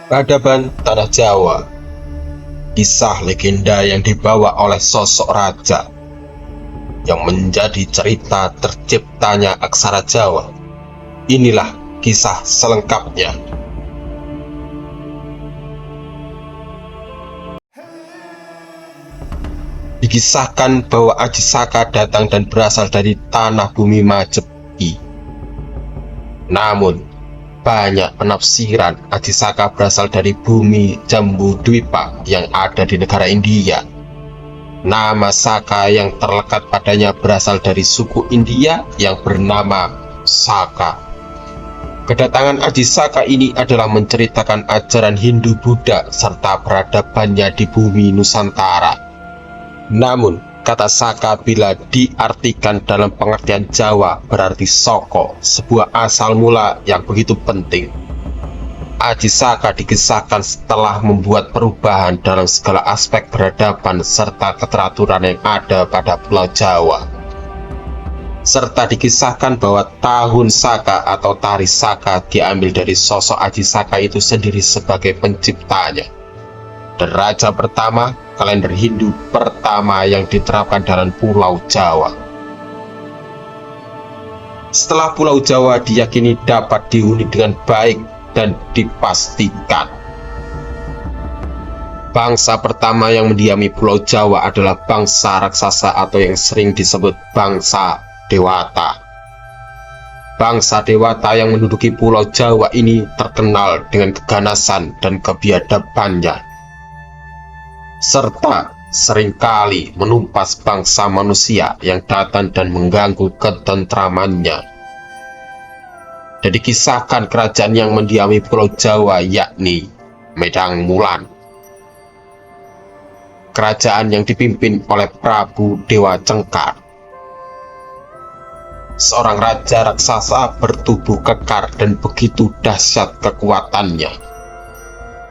Peradaban Tanah Jawa. Kisah legenda yang dibawa oleh sosok raja yang menjadi cerita terciptanya aksara Jawa. Inilah kisah selengkapnya. Dikisahkan bahwa Aji Saka datang dan berasal dari tanah bumi Majapahit. Namun, banyak penafsiran Aji Saka berasal dari bumi Jambudwipa yang ada di negara India. Nama Saka yang terlekat padanya berasal dari suku India yang bernama Saka. Kedatangan Aji Saka ini adalah menceritakan ajaran Hindu-Buddha serta peradabannya di bumi Nusantara. Namun, kata Saka bila diartikan dalam pengertian Jawa berarti soko, sebuah asal mula yang begitu penting. Aji Saka dikisahkan setelah membuat perubahan dalam segala aspek peradaban serta keteraturan yang ada pada Pulau Jawa. Serta dikisahkan bahwa tahun Saka atau tari Saka diambil dari sosok Aji Saka itu sendiri sebagai penciptanya. Dan raja pertama, kalender Hindu pertama yang diterapkan dalam Pulau Jawa. Setelah Pulau Jawa diyakini dapat dihuni dengan baik dan dipastikan. Bangsa pertama yang mendiami Pulau Jawa adalah bangsa raksasa atau yang sering disebut bangsa Dewata. Bangsa Dewata yang menduduki Pulau Jawa ini terkenal dengan keganasan dan kebiadabannya, serta seringkali menumpas bangsa manusia yang datang dan mengganggu ketentramannya. Dan dikisahkan kerajaan yang mendiami Pulau Jawa yakni Medang Mulan. Kerajaan yang dipimpin oleh Prabu Dewa Cengkar, seorang raja raksasa bertubuh kekar dan begitu dahsyat kekuatannya,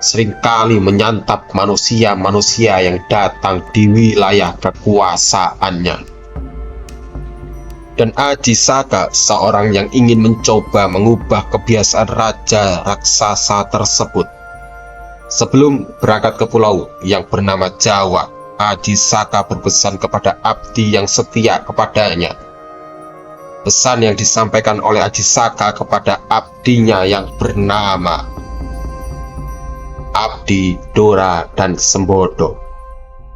seringkali menyantap manusia-manusia yang datang di wilayah kekuasaannya. Dan Aji Saka, seorang yang ingin mencoba mengubah kebiasaan raja raksasa tersebut. Sebelum berangkat ke pulau yang bernama Jawa, Aji Saka berpesan kepada abdi yang setia kepadanya. Pesan yang disampaikan oleh Aji Saka kepada abdinya yang bernama Abdi, Dora, dan Sembodo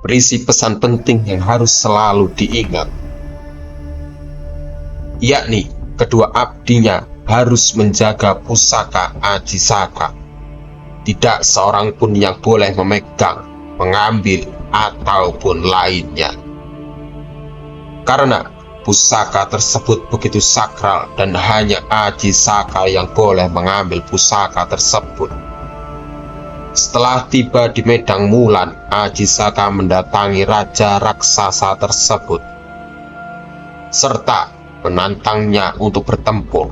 berisi pesan penting yang harus selalu diingat, yakni kedua abdinya harus menjaga pusaka Aji Saka. Tidak seorang pun yang boleh memegang, mengambil, ataupun lainnya, karena pusaka tersebut begitu sakral dan hanya Aji Saka yang boleh mengambil pusaka tersebut. Setelah tiba di Medang Mulan, Aji Saka mendatangi raja raksasa tersebut serta menantangnya untuk bertempur.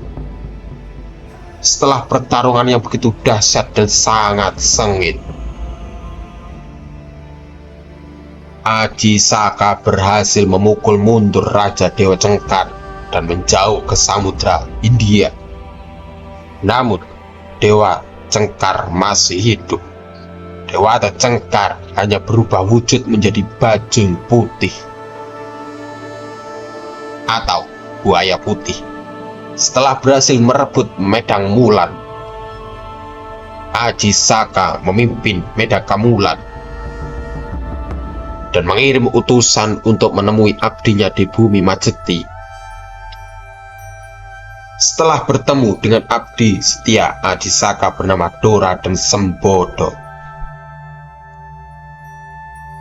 Setelah pertarungan yang begitu dahsyat dan sangat sengit, Aji Saka berhasil memukul mundur Raja Dewa Cengkar dan menjauh ke Samudra India. Namun, Dewa Cengkar masih hidup. Dewata Cengkar hanya berubah wujud menjadi bajing putih atau buaya putih. Setelah berhasil merebut Medang Mulan, Aji Saka memimpin Medang Mulan dan mengirim utusan untuk menemui abdinya di bumi Majapahit. Setelah bertemu dengan abdi setia Aji Saka bernama Dora dan Sembodo,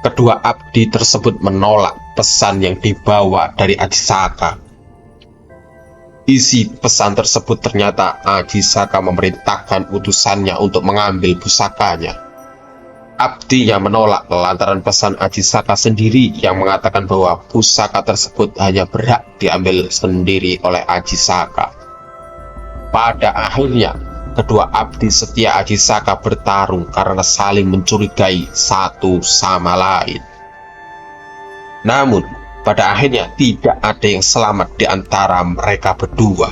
kedua abdi tersebut menolak pesan yang dibawa dari Aji Saka. Isi pesan tersebut ternyata Aji Saka memerintahkan utusannya untuk mengambil pusakanya. Abdinya menolak lantaran pesan Aji Saka sendiri yang mengatakan bahwa pusaka tersebut hanya berhak diambil sendiri oleh Aji Saka. Pada akhirnya, kedua abdi setia Aji Saka bertarung karena saling mencurigai satu sama lain. Namun, pada akhirnya tidak ada yang selamat di antara mereka berdua.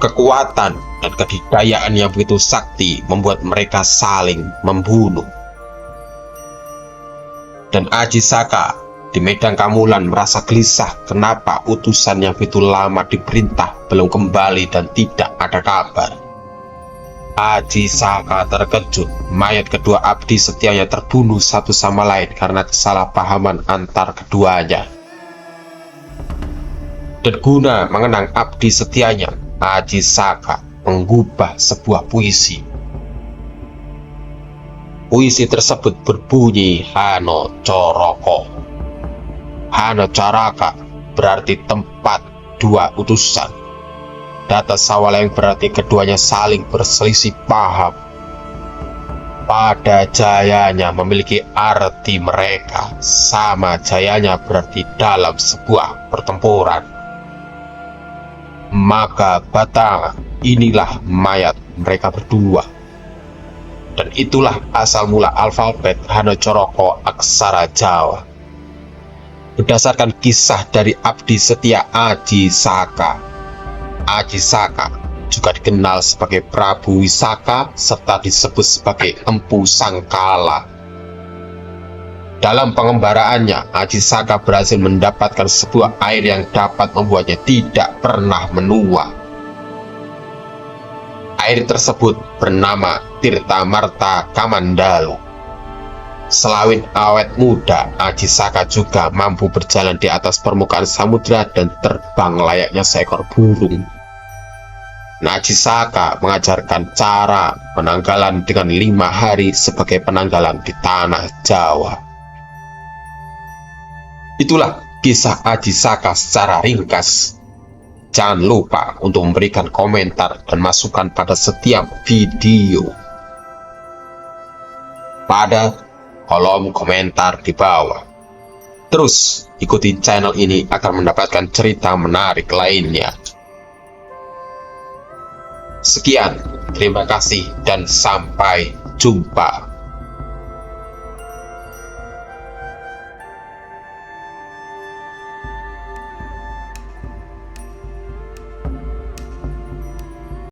Kekuatan dan kedikdayaan yang begitu sakti membuat mereka saling membunuh. Dan Aji Saka di Medan Kamulan merasa gelisah kenapa utusan yang begitu lama diperintah belum kembali dan tidak ada kabar. Aji Saka terkejut, mayat kedua abdi setianya terbunuh satu sama lain karena kesalahpahaman antar keduanya. Dan guna mengenang abdi setianya, Aji Saka menggubah sebuah puisi. Puisi tersebut berbunyi Hano Coroko. Hano Caraka berarti tempat dua utusan. Data Sawala yang berarti keduanya saling berselisih paham. Pada jayanya memiliki arti mereka, sama jayanya berarti dalam sebuah pertempuran. Maka Batanga inilah mayat mereka berdua. Dan itulah asal mula alfabet Hano Coroko aksara Jawa. Berdasarkan kisah dari abdi setia Aji Saka, Aji Saka juga dikenal sebagai Prabu Wisaka serta disebut sebagai Empu Sangkala. Dalam pengembaraannya, Aji Saka berhasil mendapatkan sebuah air yang dapat membuatnya tidak pernah menua. Air tersebut bernama Tirta Marta Kamandalo. Selawit awet muda, Aji Saka juga mampu berjalan di atas permukaan samudra dan terbang layaknya seekor burung. Aji Saka mengajarkan cara penanggalan dengan 5 hari sebagai penanggalan di tanah Jawa. Itulah kisah Aji Saka secara ringkas. Jangan lupa untuk memberikan komentar dan masukan pada setiap video pada kolom komentar di bawah. Terus ikuti channel ini agar mendapatkan cerita menarik lainnya. Sekian, terima kasih dan sampai jumpa.